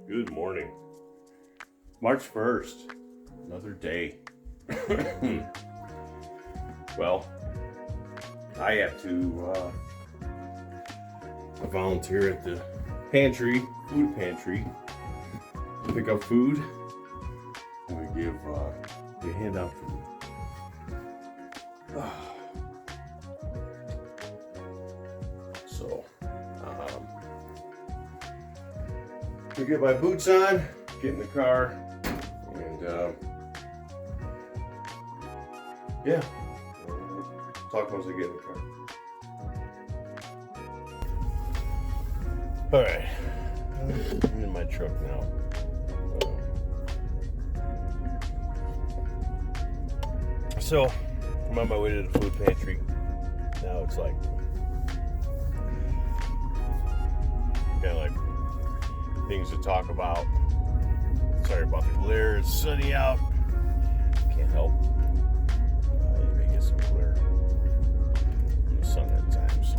Good morning. March 1st, another day. Well, I have to volunteer at the pantry, food pantry, pick up food, and we hand out food. So, I get my boots on, get in the car, and talk once I get in the car. All right, I'm in my truck now. So I'm on my way to the food pantry. Now it's like kind of like things to talk about. Sorry about the glare. It's sunny out. Can't help. You may get some glare in the sun at times.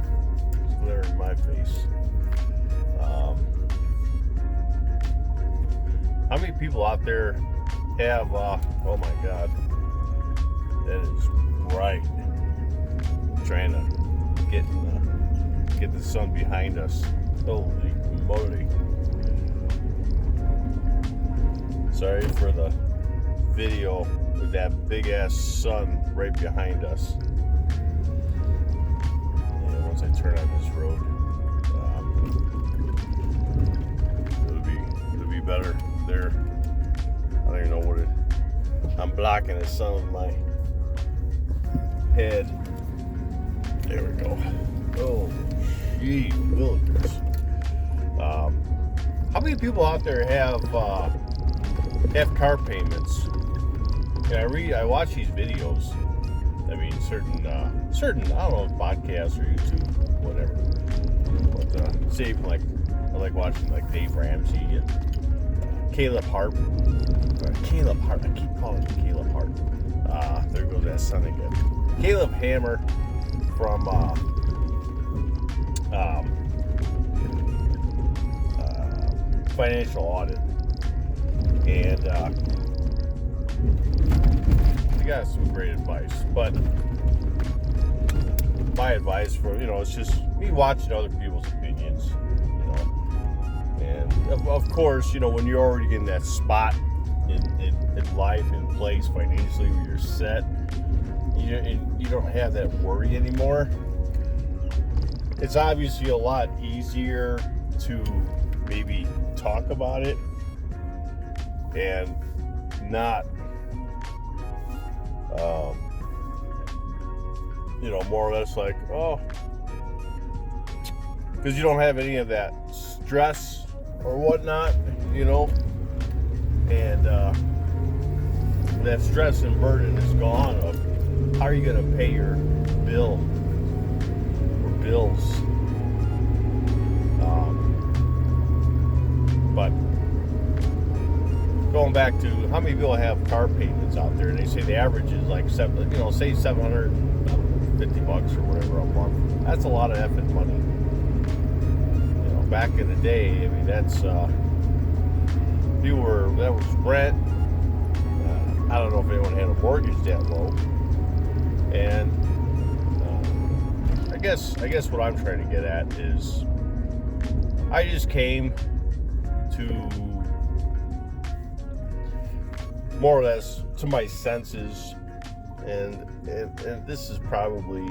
There's glare in my face. How many people out there have? Oh my God, that is bright. Trying to get the sun behind us. Holy moly! Sorry for the video with that big ass sun right behind us. And once I turn on this road, it'll be better there. I don't even know what it. I'm blocking the sun with my head. There we go. Oh, gee willikers. How many people out there have car payments? And I watch these videos. I mean, certain I don't know, podcasts or YouTube, whatever. But say like I like watching like Dave Ramsey and Caleb Hart. Caleb Hart. I keep calling him Caleb Hart. There goes that son again. Caleb Hammer from Financial Audit, and he got some great advice. But my advice for it's just me watching other people's opinions, and of course, when you're already in that spot in life, in place financially, where you're set, you don't have that worry anymore. It's obviously a lot easier to maybe talk about it and not more or less like, because you don't have any of that stress or whatnot, and that stress and burden is gone of how are you going to pay your bill or bills. But going back to how many people have car payments out there, and they say the average is like say $750 or whatever a month. That's a lot of effing money. Back in the day, I mean, that's that was rent. I don't know if anyone had a mortgage that low. And I guess what I'm trying to get at is I just came to more or less to my senses, and this is probably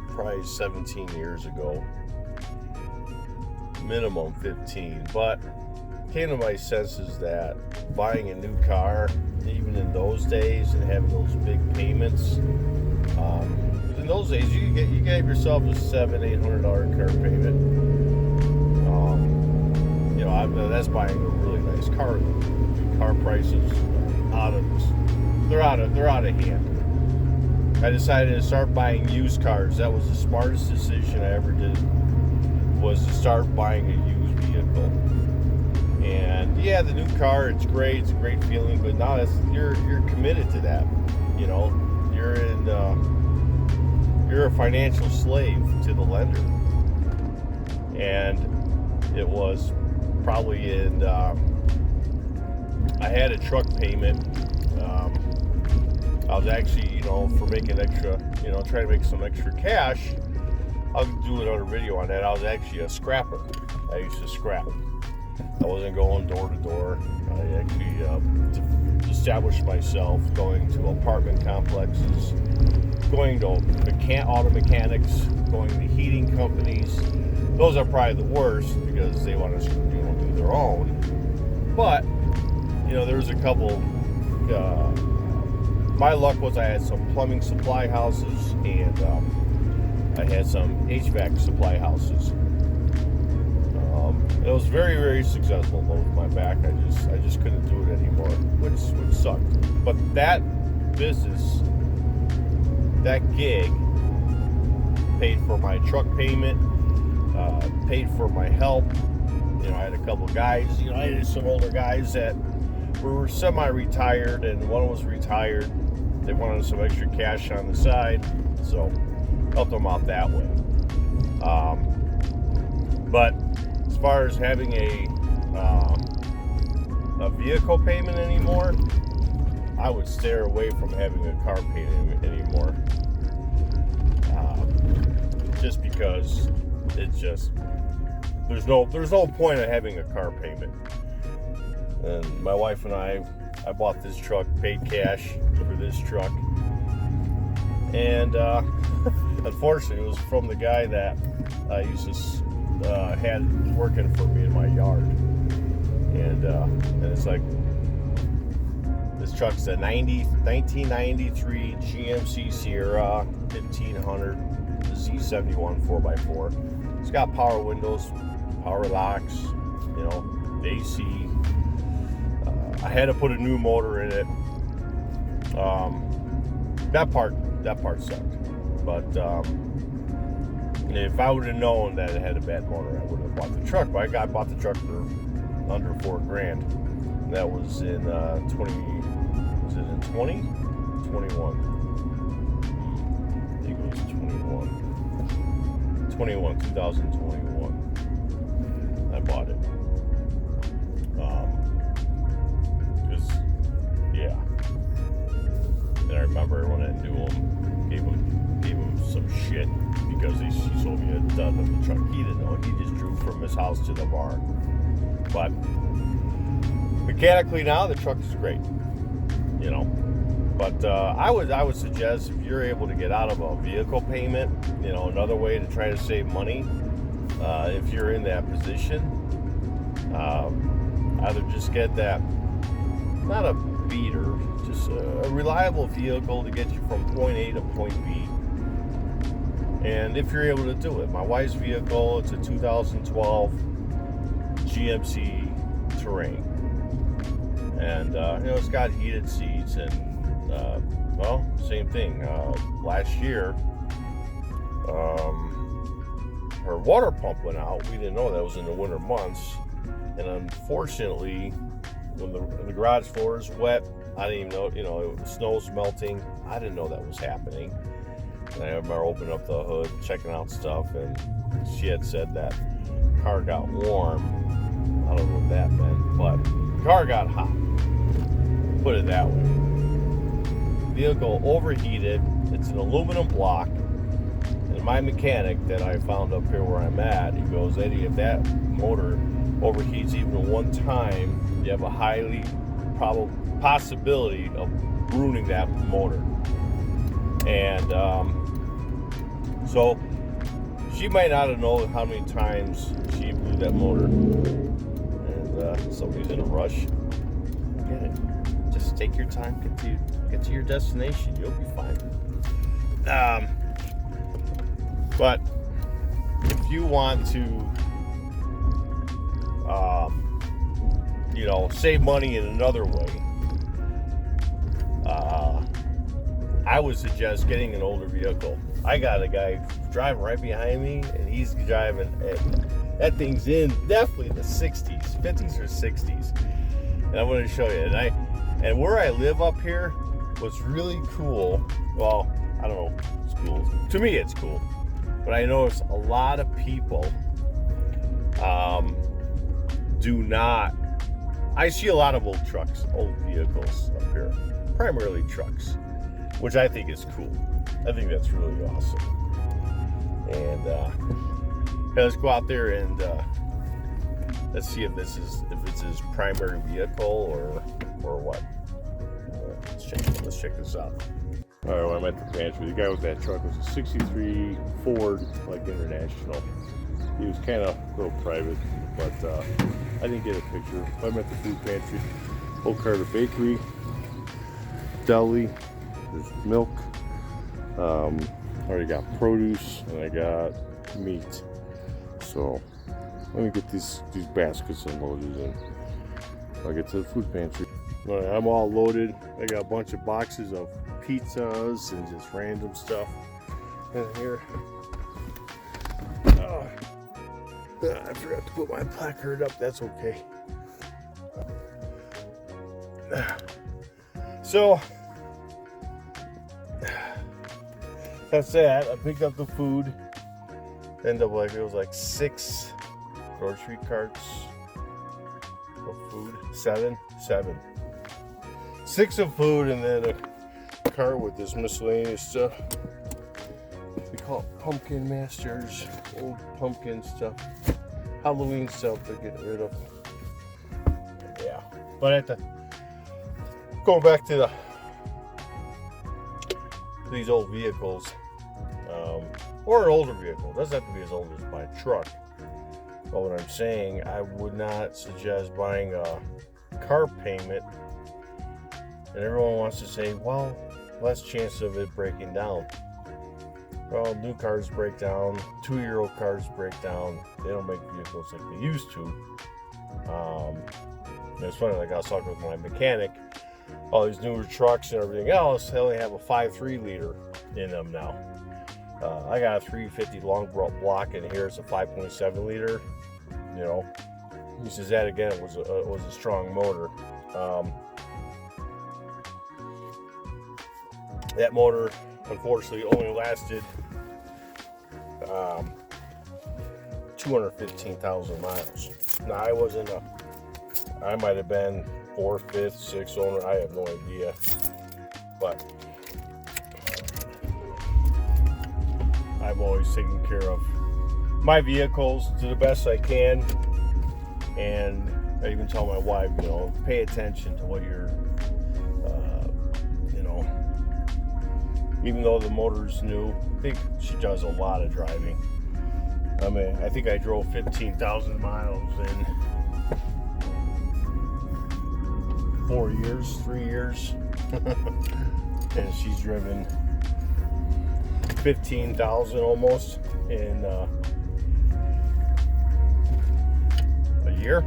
probably 17 years ago, minimum 15, but came to my senses that buying a new car, even in those days, and having those big payments, in those days you gave yourself a $700-800 car payment. That's buying a really nice car. Car prices they're out of hand. I decided to start buying used cars. That was the smartest decision I ever did, was to start buying a used vehicle. And yeah, the new car, it's great, it's a great feeling, but now you're committed to that. You're a financial slave to the lender. And it was probably in, I had a truck payment. I was actually, for making extra, trying to make some extra cash. I'll do another video on that. I was actually a scrapper. I used to scrap. I wasn't going door to door. I actually established myself going to apartment complexes, going to auto mechanics, going to heating companies. Those are probably the worst because they want to do their own. But there's a couple. My luck was I had some plumbing supply houses and I had some HVAC supply houses. It was very, very successful with my back. I just couldn't do it anymore, which sucked. But that business, that gig, paid for my truck payment, paid for my help. I had a couple guys. I had some older guys that were semi-retired, and one was retired. They wanted some extra cash on the side, so helped them out that way. But as far as having a vehicle payment anymore, I would steer away from having a car payment anymore. Just because there's no point of having a car payment. And my wife and I bought this truck, paid cash for this truck, and unfortunately it was from the guy that I used to had working for me in my yard, and it's like, this truck's a 1993 GMC Sierra 1500 Z71 4x4. It's got power windows, power locks, AC. I had to put a new motor in it. That part sucked. But if I would have known that it had a bad motor, I wouldn't have bought the truck. But I bought the truck for under $4,000. That was in 2021? I think it was 2021. I bought it. And I remember when I knew him, gave him some shit because he sold me a dud of the truck. He didn't know. He just drove from his house to the bar. But mechanically now, the truck is great. But I would suggest, if you're able to get out of a vehicle payment, another way to try to save money, if you're in that position, either just get that, not a beater, just a reliable vehicle to get you from point A to point B. And if you're able to do it, my wife's vehicle, it's a 2012 GMC Terrain, and it's got heated seats, and same thing. Last year, her water pump went out. We didn't know that was in the winter months, and unfortunately, when the garage floor is wet, I didn't even know, the snow's melting. I didn't know that was happening. And I remember opening up the hood, checking out stuff, and she had said that the car got warm. I don't know what that meant, but the car got hot. Put it that way. The vehicle overheated. It's an aluminum block. And my mechanic that I found up here where I'm at, he goes, Eddie, if that motor overheats even one time, you have a highly probable possibility of ruining that motor. And so she might not have known how many times she blew that motor. And somebody's in a rush. Get it. Just take your time, get to your destination. You'll be fine. But if you want to save money in another way, I would suggest getting an older vehicle. I got a guy driving right behind me, and he's driving, and that thing's in definitely the 60s, 50s or 60s. And I'm going to show you. And where I live up here was really cool. Well, I don't know, it's cool. To me, it's cool. But I noticed a lot of people do not. I see a lot of old trucks, old vehicles up here, primarily trucks, which I think is cool. I think that's really awesome. And let's go out there and let's see if it's his primary vehicle or what. Let's check this out. All right, well, I'm at the pantry. The guy with that truck was a '63 Ford, like International. He was kind of a little private, but I didn't get a picture. I'm at the food pantry. Old Carter Bakery, deli. There's milk. I already got produce and I got meat. So let me get these baskets unloaded and I'll get to the food pantry. All right, I'm all loaded. I got a bunch of boxes of pizzas and just random stuff in here. I forgot to put my placard up. That's okay. So that's that. I picked up the food. Ended up like it was like 6 grocery carts of food. Seven. 6 of food, and then a cart with this miscellaneous stuff. We call it pumpkin masters, old pumpkin stuff, Halloween stuff they're getting rid of. Yeah, but going back to these old vehicles, or an older vehicle. It doesn't have to be as old as my truck. But what I'm saying, I would not suggest buying a car payment. And everyone wants to say, well, less chance of it breaking down. Well, new cars break down, 2-year-old cars break down. They don't make vehicles like they used to. It's funny, like I was talking with my mechanic, all these newer trucks and everything else, they only have a 5.3 liter in them now. I got a 350 long block in here. It's a 5.7 liter. You know, he says that again was a strong motor. That motor, unfortunately, only lasted 215,000 miles. Now, I might have been 4th, 5th, 6th owner. I have no idea. But I've always taken care of my vehicles to the best I can. And I even tell my wife, pay attention to what you're, even though the motor's new, I think she does a lot of driving. I mean, I think I drove 15,000 miles in 3 years. And she's driven 15,000 almost in a year.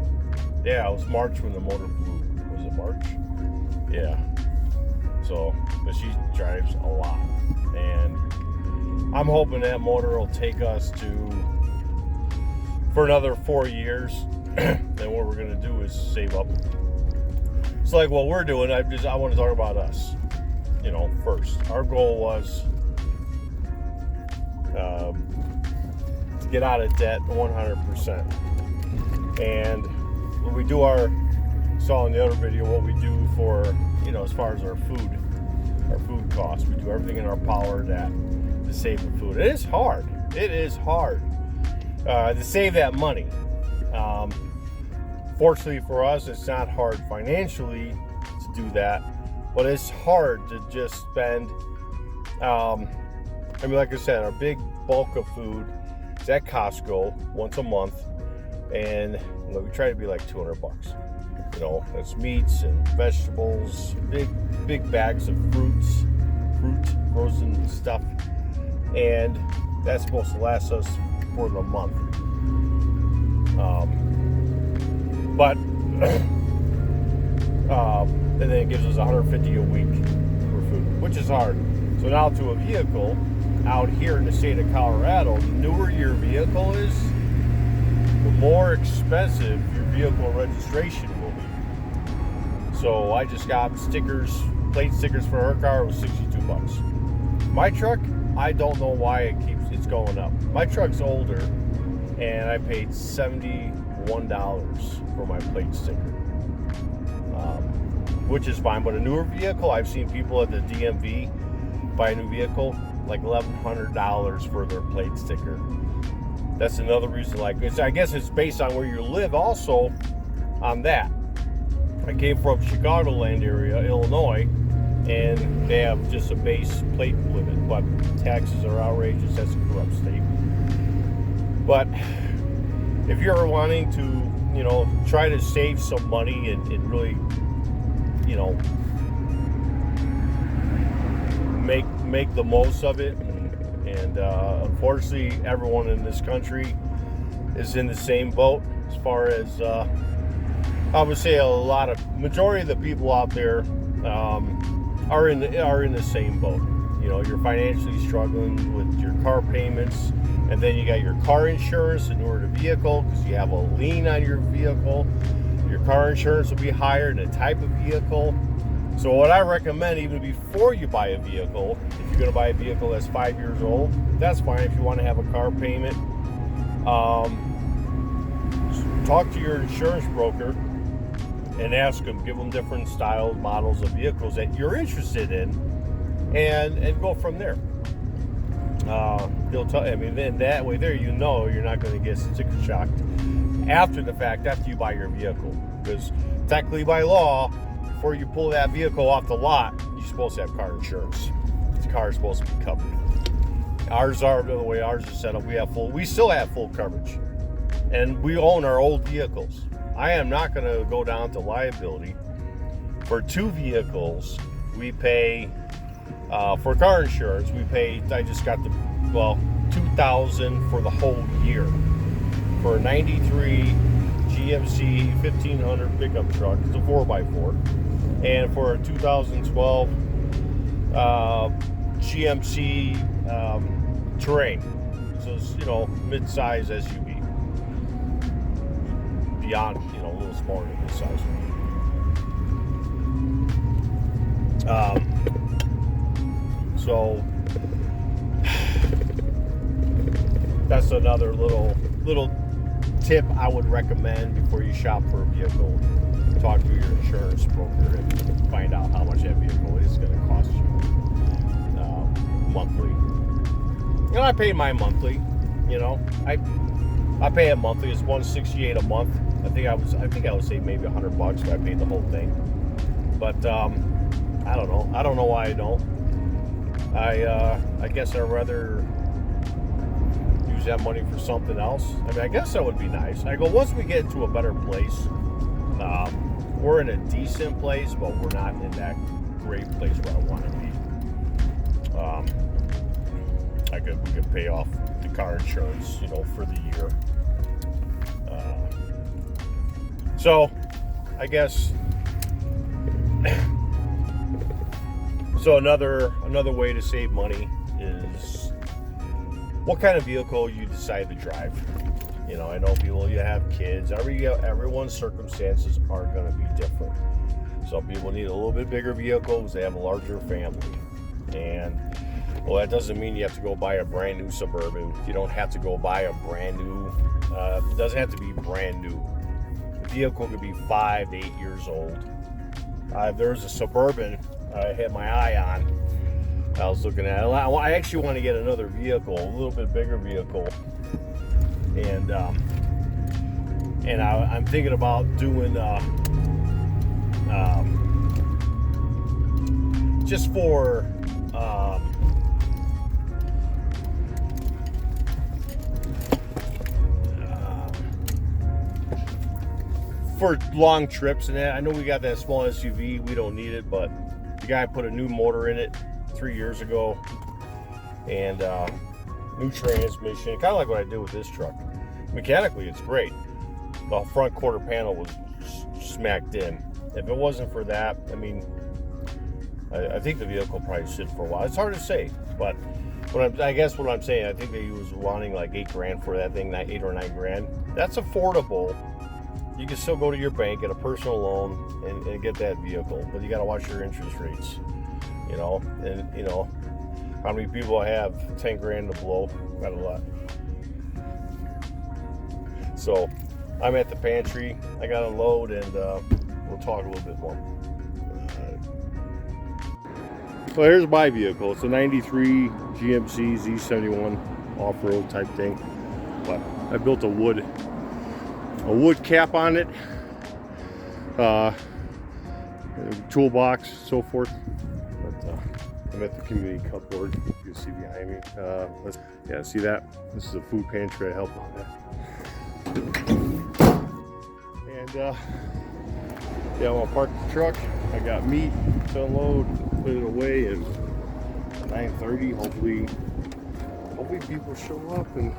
Yeah, it was March when the motor blew. Was it March? Yeah. So, but she drives a lot, and I'm hoping that motor will take us for another 4 years. Then what we're gonna do is save up. It's like what we're doing. I want to talk about us. First, our goal was to get out of debt 100%, and when we do saw in the other video what we do for as far as our food costs. We do everything in our power to save the food. It is hard to save that money. Fortunately for us, it's not hard financially to do that, but it's hard to just spend. Like I said, our big bulk of food is at Costco once a month, and we try to be like $200. It's meats and vegetables, big bags of fruit, frozen stuff, and that's supposed to last us for the month. And then it gives us $150 a week for food, which is hard. So now to a vehicle out here in the state of Colorado, the newer your vehicle is, the more expensive your vehicle registration will be. So I just got plate stickers for her car. It was $62. My truck, I don't know why it's going up. My truck's older, and I paid $71 $1 for my plate sticker, which is fine. But a newer vehicle, I've seen people at the DMV buy a new vehicle like $1,100 for their plate sticker. That's another reason. I guess it's based on where you live also on that. I came from Chicagoland area, Illinois, and they have just a base plate limit, but taxes are outrageous. That's a corrupt state. But if you're wanting to, try to save some money and really, make the most of it, and unfortunately, everyone in this country is in the same boat as far as I would say majority of the people out there are in the same boat. You're financially struggling with your car payments, and then you got your car insurance in order to vehicle because you have a lien on your vehicle. Your car insurance will be higher than the type of vehicle. So what I recommend, even before you buy a vehicle, if you're going to buy a vehicle that's 5 years old, that's fine. If you want to have a car payment, talk to your insurance broker and ask them, give them different styles, models of vehicles that you're interested in, and go from there. They'll tell. Then that way there, you're not going to get sticker shocked after the fact, after you buy your vehicle, because technically by law, before you pull that vehicle off the lot, you're supposed to have car insurance. The car is supposed to be covered. The way ours is set up, we still have full coverage, and we own our old vehicles. I am not going to go down to liability. For two vehicles, we pay, for car insurance, I just got $2,000 for the whole year. For a 93 GMC 1500 pickup truck, it's a 4x4. And for a 2012 GMC Terrain. So it's, mid-size SUV. Beyond, a little smaller than this size. So that's another little tip I would recommend before you shop for a vehicle. Talk to your insurance broker and find out how much that vehicle is going to cost you monthly. I pay my monthly. I pay it monthly. It's $168 a month. I think I would say maybe $100 if I paid the whole thing. But I don't know. I don't know why I don't. I guess I'd rather use that money for something else. I guess that would be nice. Once we get to a better place, we're in a decent place, but we're not in that great place where I want to be. We could pay off the car insurance, for the year. So, I guess. So another way to save money is what kind of vehicle you decide to drive. I know people, you have kids. Everyone's circumstances are going to be different. Some people need a little bit bigger vehicle because they have a larger family. And, that doesn't mean you have to go buy a brand new Suburban. You don't have to go buy a brand new, it doesn't have to be brand new. The vehicle could be 5 to 8 years old. There's a Suburban I had my eye on. I was looking at it. I actually want to get another vehicle, a little bit bigger vehicle. And I'm thinking about doing just for long trips. And I know we got that small SUV. We don't need it, but the guy put a new motor in it 3 years ago, and new transmission, kind of like what I did with this truck. Mechanically, it's great. The front quarter panel was smacked in. If it wasn't for that, I think the vehicle probably sit for a while. It's hard to say, but I guess what I'm saying, I think that he was wanting like $8,000 for that thing, $8 or $9,000. That's affordable. You can still go to your bank, get a personal loan, and get that vehicle, but you got to watch your interest rates. How many people have $10,000 to blow? Got a lot. So I'm at the pantry. I got a load, and we'll talk a little bit more. So here's my vehicle. It's a 93 GMC Z71 off-road type thing. But I built a wood cap on it. Toolbox, so forth. But I'm at the community cupboard. You can see behind me. Yeah, see that? This is a food pantry. I help on that. And yeah, I'm gonna park the truck. I got meat to unload, put it away, and at 9:30, hopefully people show up and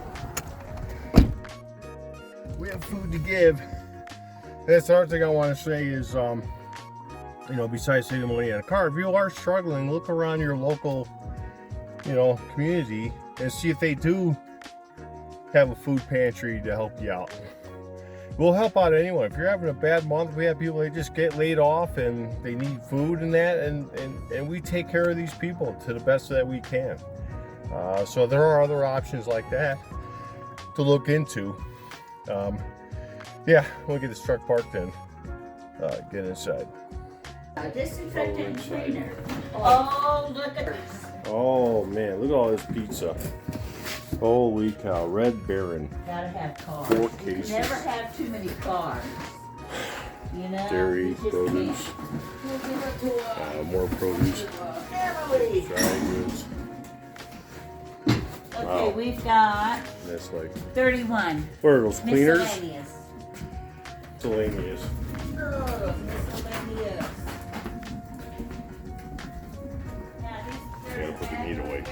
we have food to give. That's the other thing I want to say is, you know, besides saving money on a car, if you are struggling, look around your local, you know, community and see if they do have a food pantry to help you out. We'll help out anyone. If you're having a bad month, we have people that just get laid off and they need food and that, and we take care of these people to the best that we can. So there are other options like that to look into. Yeah, we'll get this truck parked and get inside. Disinfectant cleaner. Oh, look at this. Oh man, look at all this pizza. Holy cow, Red Baron. Gotta have cars. 4 cases. You never have too many cars. You know? Dairy, produce. More produce. Dry goods. Okay, Wow. we've got That's like 31. What are those cleaners? Miscellaneous. Miscellaneous. Oh, miscellaneous. Gotta put the meat away.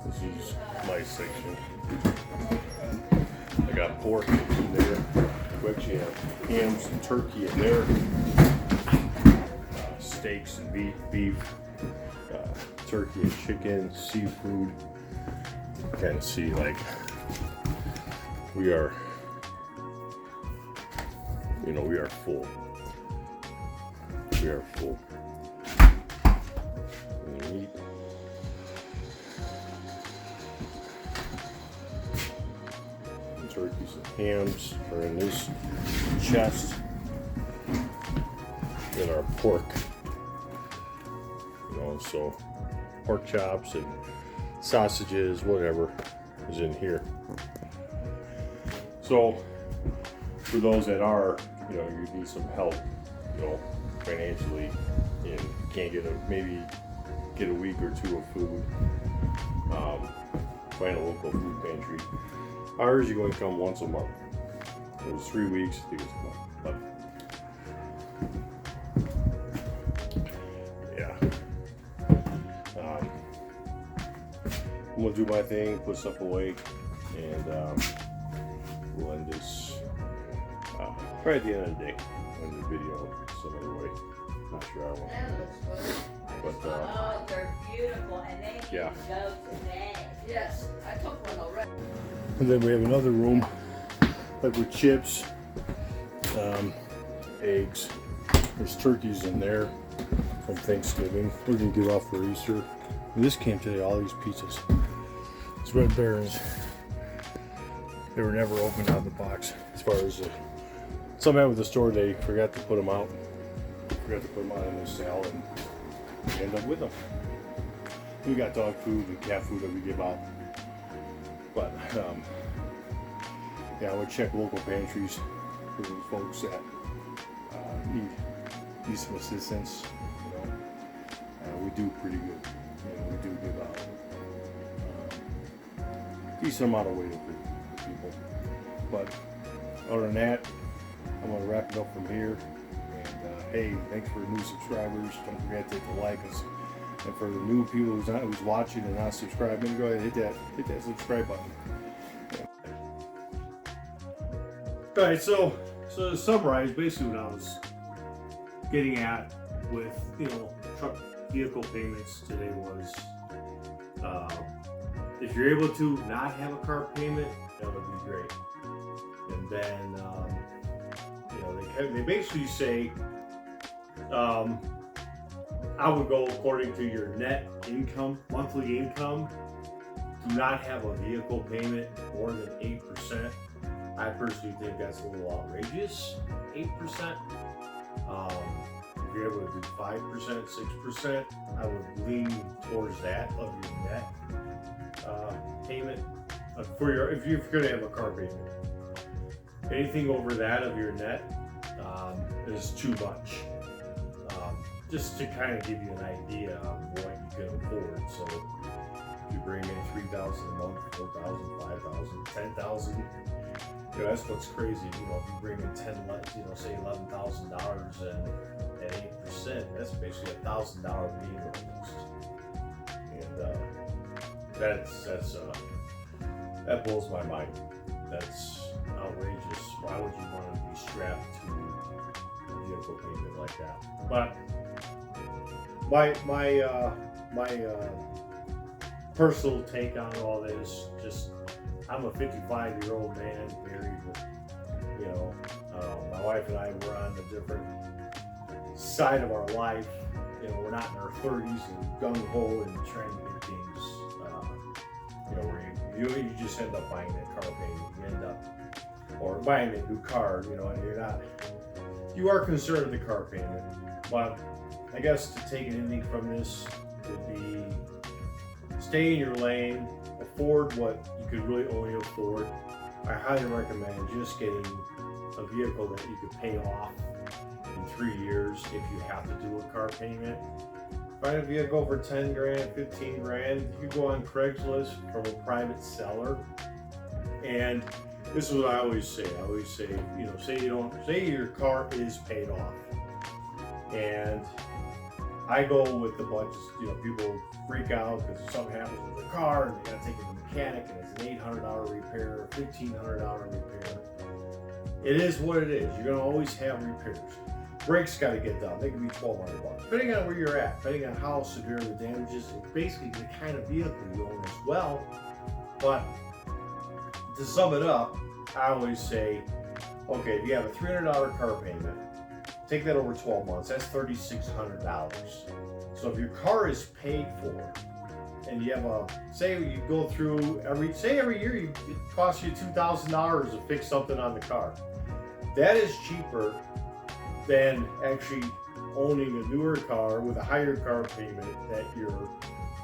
This is my section. I got pork in there. We actually have hams and turkey in there. Steaks and beef, turkey and chicken, seafood. You can see, like, we are, you know, we are full. We are full. And the meat. And turkeys and hams are in this chest. And our pork. You know, so pork chops and sausages, whatever, is in here. So for those that are, you know, you need some help, you know, financially, and can't maybe get a week or two of food, find a local food pantry. Ours, you're going to come once a month. It was 3 weeks, I think it's a month, but yeah. I'm gonna do my thing, put stuff away, and we'll end this right at the end of the day. End the video some other way. Not sure I want. That looks good. But oh, they're beautiful, and they need yeah. to go today. Yes, I took one already. And then we have another room, like with chips, eggs. There's turkeys in there from Thanksgiving. We're gonna give off for Easter. And this came today, all these pizzas. It's Red Barons. They were never opened out of the box. As far as somehow with the store, they forgot to put them out. Forgot to put them out in the sale, and we end up with them. We got dog food and cat food that we give out. But yeah, I would check local pantries for those folks that need some assistance. You know, we do pretty good. You know, we do give out decent amount of weight to people. But other than that, I'm gonna wrap it up from here. And hey, thanks for new subscribers. Don't forget to hit the like us. And for the new people who's watching and not subscribing, go ahead and hit that subscribe button. All right, so to summarize, basically what I was getting at with, you know, truck vehicle payments today was, if you're able to not have a car payment, that would be great. And then, you know, they basically say, I would go according to your net income, monthly income, do not have a vehicle payment more than 8%. I personally think that's a little outrageous. 8%. If you're able to do 5%, 6%, I would lean towards that of your net payment for your, if you're going to have a car payment. Anything over that of your net is too much. Just to kind of give you an idea of what you can afford. So if you bring in $3,000 a month, $4,000, $5,000, $10,000, that's what's crazy. If you bring in say $11,000 and at 8%, that's basically $1,000 payment almost. And that blows my mind. That's outrageous. Why would you want to be strapped to a vehicle payment like that? But my personal take on all this, just I'm a 55-year-old man married with, my wife and I were on a different side of our life. We're not in our 30s and gung-ho and trying to get things, where you just end up buying that car payment. You end up, or buying a new car, and you are concerned with the car payment. But I guess to take anything from this would be stay in your lane, afford what you could really only afford. I highly recommend just getting a vehicle that you could pay off in 3 years if you have to do a car payment. Find a vehicle for 10 grand, 15 grand. You can go on Craigslist from a private seller. And this is what I always say. I always say, say your car is paid off. And I go with the budgets. People freak out because something happens with the car and they got to take it to the mechanic and it's an $800 repair, $1,500 repair. It is what it is. You're going to always have repairs. Brakes got to get done. They can be $1,200. Depending on where you're at, depending on how severe the damage is, and basically the kind of vehicle you own as well. But to sum it up, I always say, okay, if you have a $300 car payment, take that over 12 months, that's $3,600. So if your car is paid for, and you have say you go through every year it costs you $2,000 to fix something on the car. That is cheaper than actually owning a newer car with a higher car payment that you're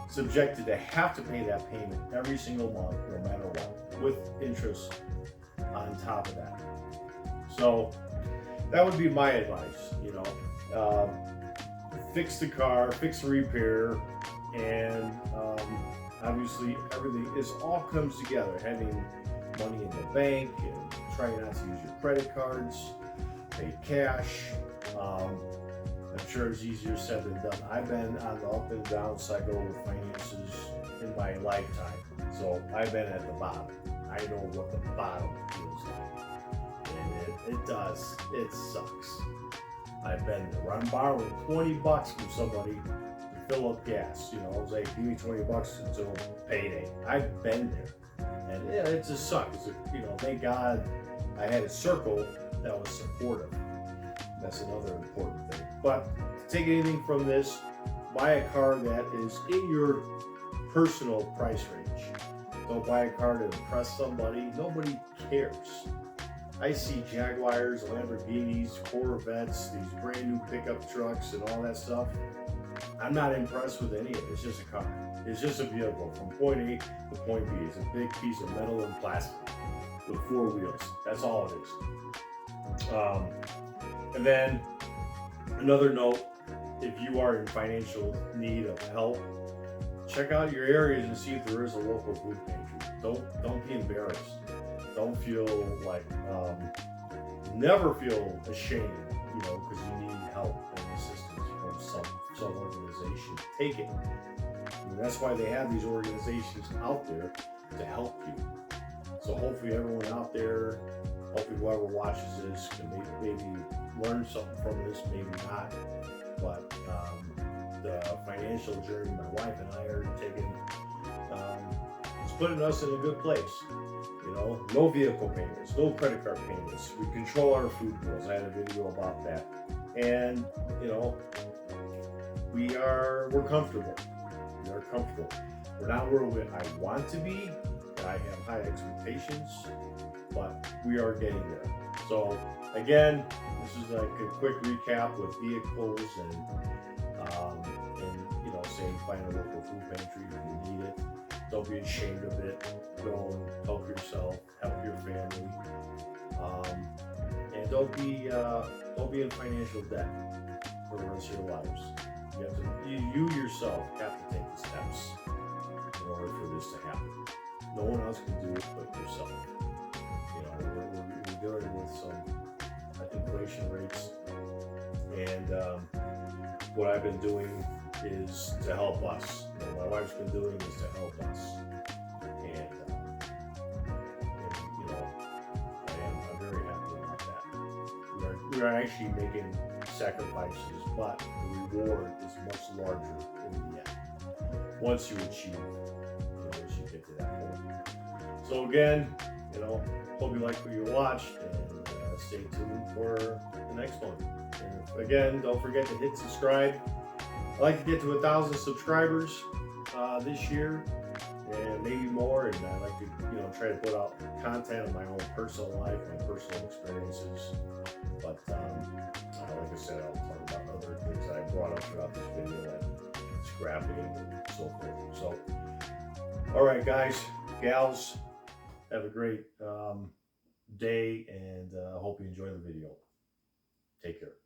subjected to have to pay that payment every single month, no matter what, with interest on top of that. So that would be my advice. Fix the car, fix the repair, and obviously everything all comes together. Having money in the bank and trying not to use your credit cards, pay cash. I'm sure it's easier said than done. I've been on the up and down cycle with finances in my lifetime, so I've been at the bottom. I know what the bottom feels like, and it does. It sucks. I've been there. I'm borrowing $20 from somebody to fill up gas. I was like, give me $20 until payday. I've been there, and it just sucks. Thank God I had a circle that was supportive. That's another important thing. But to take anything from this, buy a car that is in your personal price range. Don't buy a car to impress somebody. Nobody cares. I see Jaguars, Lamborghinis, Corvettes, these brand new pickup trucks and all that stuff. I'm not impressed with any of it. It's just a car. It's just a vehicle from point A to point B. It's a big piece of metal and plastic with 4 wheels. That's all it is. And then another note, if you are in financial need of help, check out your areas and see if there is a local food pantry. Don't be embarrassed. Don't feel like, never feel ashamed, because you need help and assistance from some organization. Take it. That's why they have these organizations out there to help you. So hopefully everyone out there, hopefully whoever watches this can maybe learn something from this, maybe not. But the financial journey my wife and I are taking, it's putting us in a good place. No vehicle payments, no credit card payments. We control our food bills. I had a video about that. And, we're comfortable. We are comfortable. We're not where I want to be, and I have high expectations, but we are getting there. So again, this is like a quick recap with vehicles and you know, saying find a local food pantry if you need it. Don't be ashamed of it. Go and help yourself, help your family, and don't be in financial debt for the rest of your lives. You have to, you yourself have to take the steps in order for this to happen. No one else can do it but yourself. You know, we're dealing with some inflation rates, and what I've been doing is to help us. You know, my wife's been doing is to help us, and you know, I'm very happy about that. We are actually making sacrifices, but the reward is much larger in the end once you achieve, you know, once you get to that point. So again, you know, hope you liked what you watched, and stay tuned for the next one. And again, don't forget to hit subscribe. I'd like to get to 1,000 subscribers this year, and maybe more. And I like to, you know, try to put out content of my own personal life, my personal experiences. But like I said, I'll talk about other things that I brought up throughout this video, like scrapping and so forth. So, all right, guys, gals, have a great day, and I hope you enjoy the video. Take care.